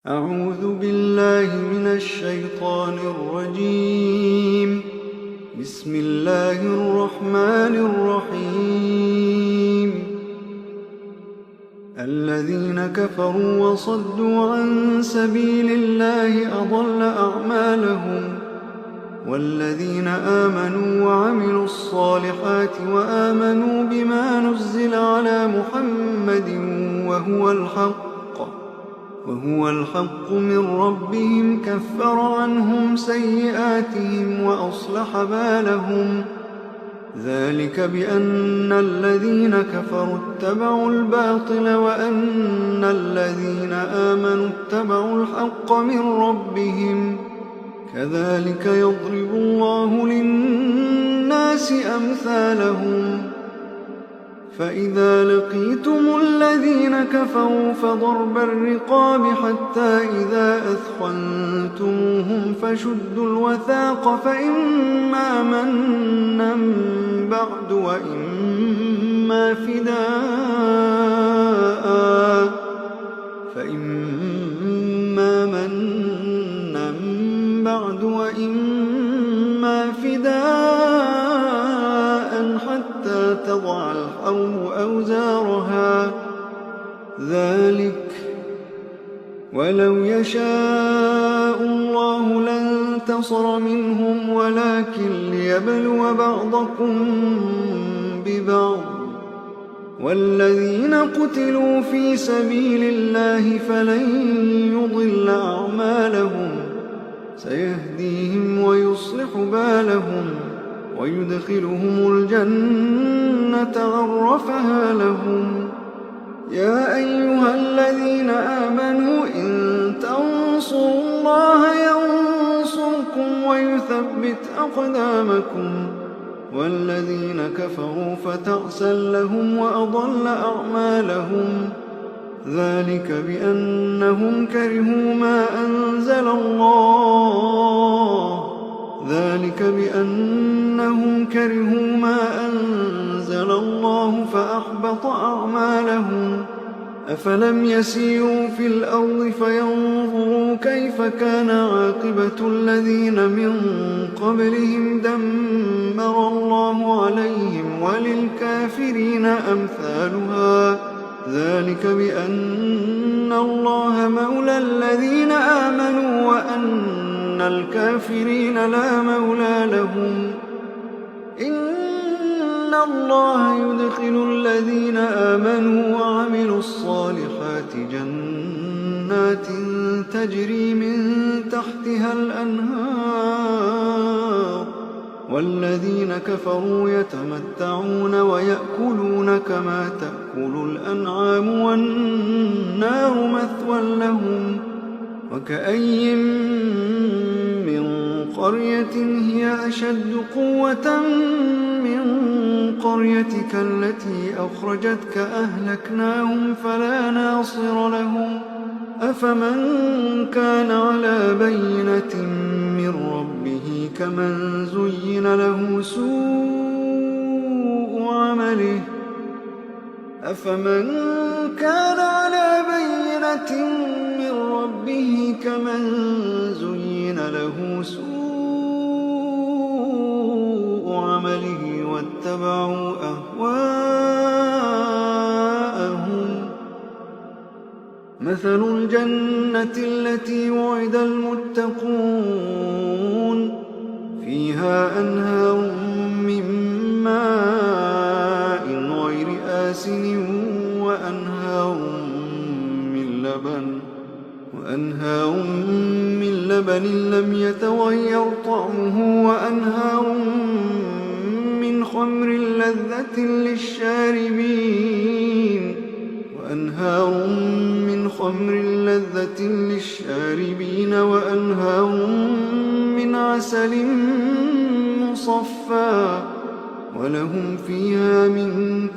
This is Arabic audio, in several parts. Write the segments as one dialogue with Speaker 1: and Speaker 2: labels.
Speaker 1: أعوذ بالله من الشيطان الرجيم. بسم الله الرحمن الرحيم. الذين كفروا وصدوا عن سبيل الله أضل أعمالهم، والذين آمنوا وعملوا الصالحات وآمنوا بما نزل على محمد وهو الحق من ربهم كفر عنهم سيئاتهم وأصلح بالهم. ذلك بأن الذين كفروا اتبعوا الباطل وأن الذين آمنوا اتبعوا الحق من ربهم. كذلك يضرب الله للناس أمثالهم. فإذا لقيتم الذين كفروا فضرب الرقاب حتى إذا أثخنتموهم فشدوا الوثاق فإما منا بعد وإما فداء حتى تضع الحرب أوزارها. ذلك ولو يشاء الله لانتصر منهم ولكن ليبلو بعضكم ببعض. والذين قتلوا في سبيل الله فلن يضل أعمالهم، سيهديهم ويصلح بالهم ويدخلهم الجنة عرفها لهم. يا أيها الذين آمنوا إن تنصروا الله ينصركم ويثبت أقدامكم. والذين كفروا فتعسا لهم وأضل أعمالهم. ذلك بأنهم كرهوا ما أنزل الله فأحبط أعمالهم. أفلم يسيروا في الأرض فينظروا كيف كان عاقبة الذين من قبلهم دمر الله عليهم وللكافرين أمثالها. ذلك بأن الله مولى الذين آمنوا وأن الكافرين لا مولى لهم. إن الله يدخل الذين آمنوا وعملوا الصالحات جنات تجري من تحتها الأنهار، والذين كفروا يتمتعون ويأكلون كما تأكل الأنعام والنار مثوى لهم. وكأي من قرية هي أشد قوة من قريتك التي أخرجتك أهلكناهم فلا ناصر لهم. أفمن كان على بينة من ربه كمن زين له سوء عمله واتبعوا أهواءهم. مثل الجنة التي وعد المتقون فيها أنهار من ماء غير آسن وأنهار من لبن لم يتغير طعمه وأنهار من خمر لذة للشاربين وأنهار من عسل مصفى ولهم فيها من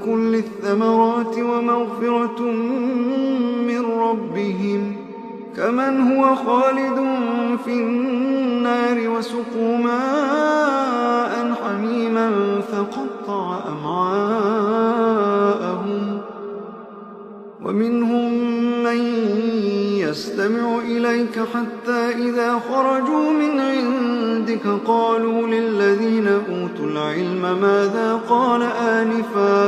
Speaker 1: كل الثمرات ومغفرة من ربهم، كمن هو خالد في النار وسقوا ماء حميما فقطع أمعاءهم. ومنهم من يستمع إليك حتى إذا خرجوا من عندك قالوا للذين أوتوا العلم ماذا قال آنفا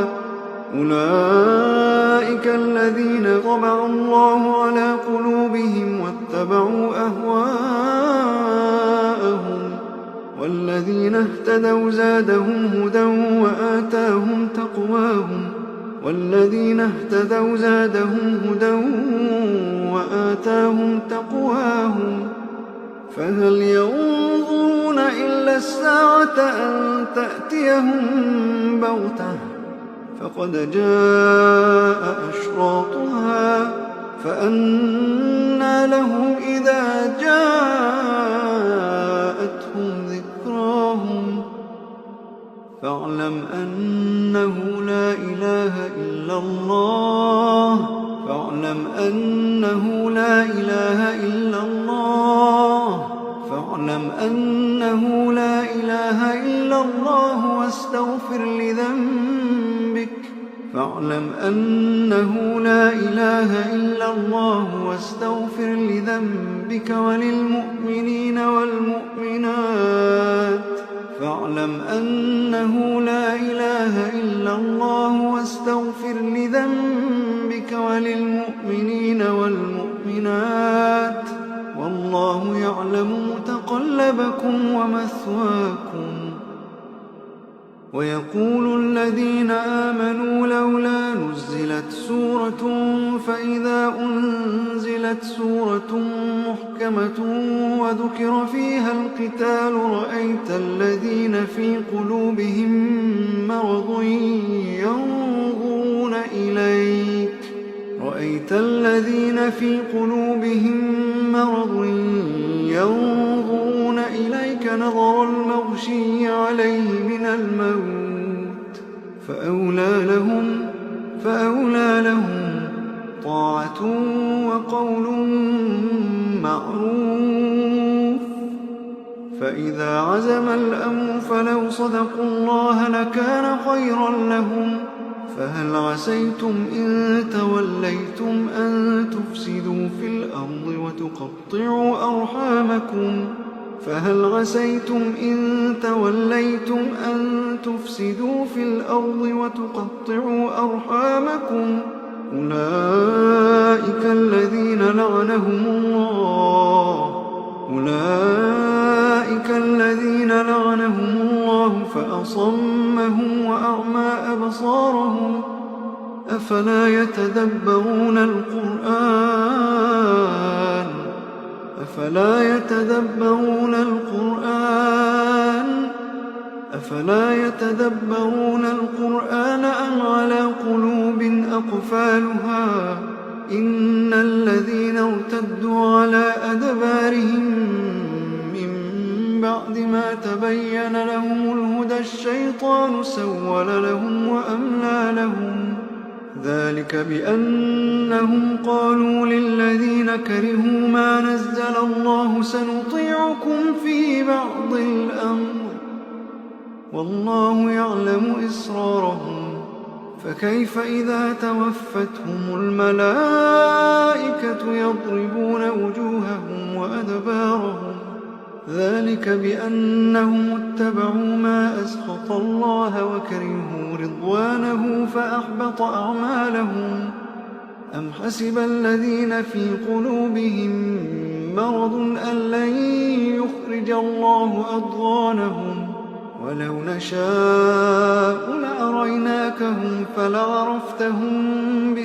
Speaker 1: أولئك الذين طبع الله على قلوبهم واتبعوا أهواءهم والذين اهتدوا زادهم هدى وآتاهم تقواهم فهل ينظرون إلا الساعة أن تأتيهم بغتة فقد جاء أشراطها فأنى لهم إذا جاءتهم ذكراهم فاعلم أنه لا إله إلا الله واستغفر لذنبك وللمؤمنين والمؤمنات فاعلم أنه لا إله إلا الله واستغفر لذنبك وللمؤمنين والمؤمنات والله يعلم متقلبكم ومثواكم ويقول الذين آمنوا لولا نزلت سورة فإذا أنزلت سورة محكمة وذكر فيها القتال رأيت الذين في قلوبهم مرض ينظرون إليك نظر المغشي عليه من الموت فأولى لهم طاعة وقول معروف فإذا عزم الأمر فلو صدقوا الله لكان خيرا لهم فهل عسيتم إن توليتم أن تفسدوا في الأرض وتقطعوا أرحامكم أولئك الذين لعنهم الله فأصمهم وأعمى أبصارهم أفلا يتدبرون القرآن أم على قلوب أقفالها إن الذين ارتدوا على أدبارهم من بعد ما تبين لهم الهدى الشيطان سول لهم وأملى لهم ذلك بأنهم قالوا للذين كرهوا ما نزل الله سنطيعكم في بعض الأمر والله يعلم إسرارهم فكيف إذا توفتهم الملائكة يضربون وجوههم وأدبارهم ذلك بأنهم اتبعوا ما أسخط الله وكرهوا رضوانه فأحبط أعمالهم أم حسب الذين في قلوبهم مرض أن لن يخرج الله أضغانهم ولو نشاء لأريناكهم فلعرفتهم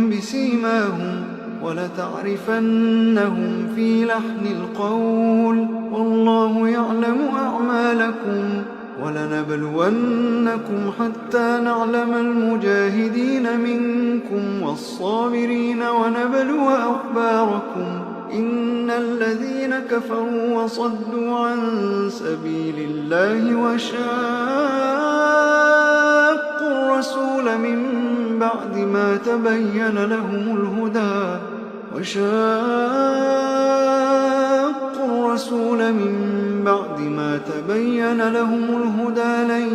Speaker 1: بسيماهم ولتعرفنهم في لحن القول والله يعلم أعمالكم ولنبلونكم حتى نعلم المجاهدين منكم والصابرين ونبلو أخباركم إن الذين كفروا وصدوا عن سبيل الله وشاقوا الرسول من بعد ما تبين لهم بعد ما تبين لهم الهدى لن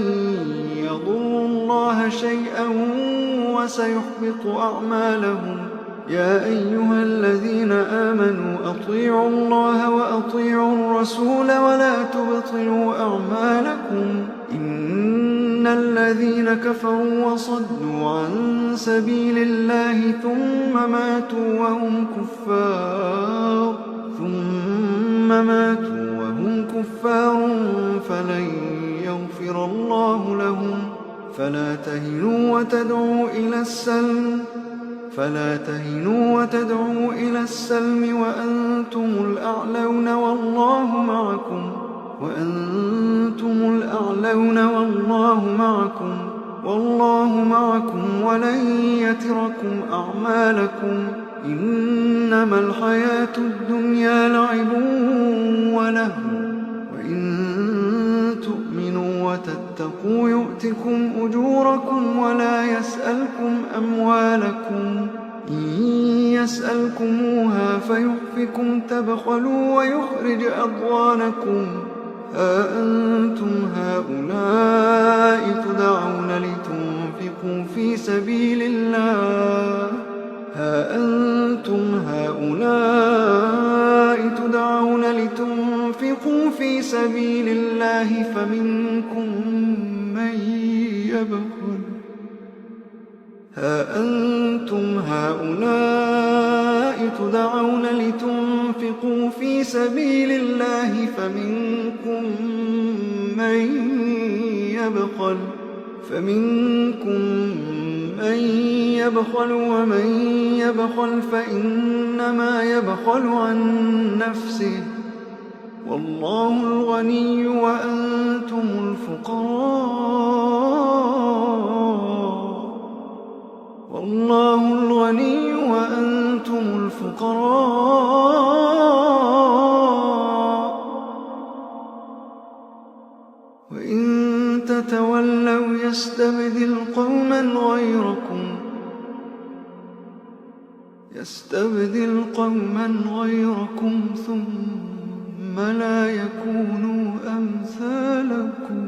Speaker 1: يضروا الله شيئا وسيحبط أعمالهم. يا أيها الذين آمنوا أطيعوا الله وأطيعوا الرسول ولا تبطلوا أعمالكم. إن الذين كفروا وصدوا عن سبيل الله ثم ماتوا وهم كفار فلن يغفر الله لهم. فلا تهنوا وتدعوا إلى السلم وأنتم الأعلون والله معكم ولن يتركم أعمالكم. إنما الحياة الدنيا لعب ولهو وإن تؤمنوا وتتقوا يؤتكم أجوركم ولا يسألكم أموالكم. إن يسألكموها فيحفكم تبخلوا ويخرج أضغانكم. ها أنتم هؤلاء تدعون لتنفقوا في سبيل الله فمنكم من يبخل ومن يبخل فإنما يبخل عن نفسه والله الغني وأنتم الفقراء وإن تتولوا يستبدل قوما غيركم ثم لا يكونوا أمثالكم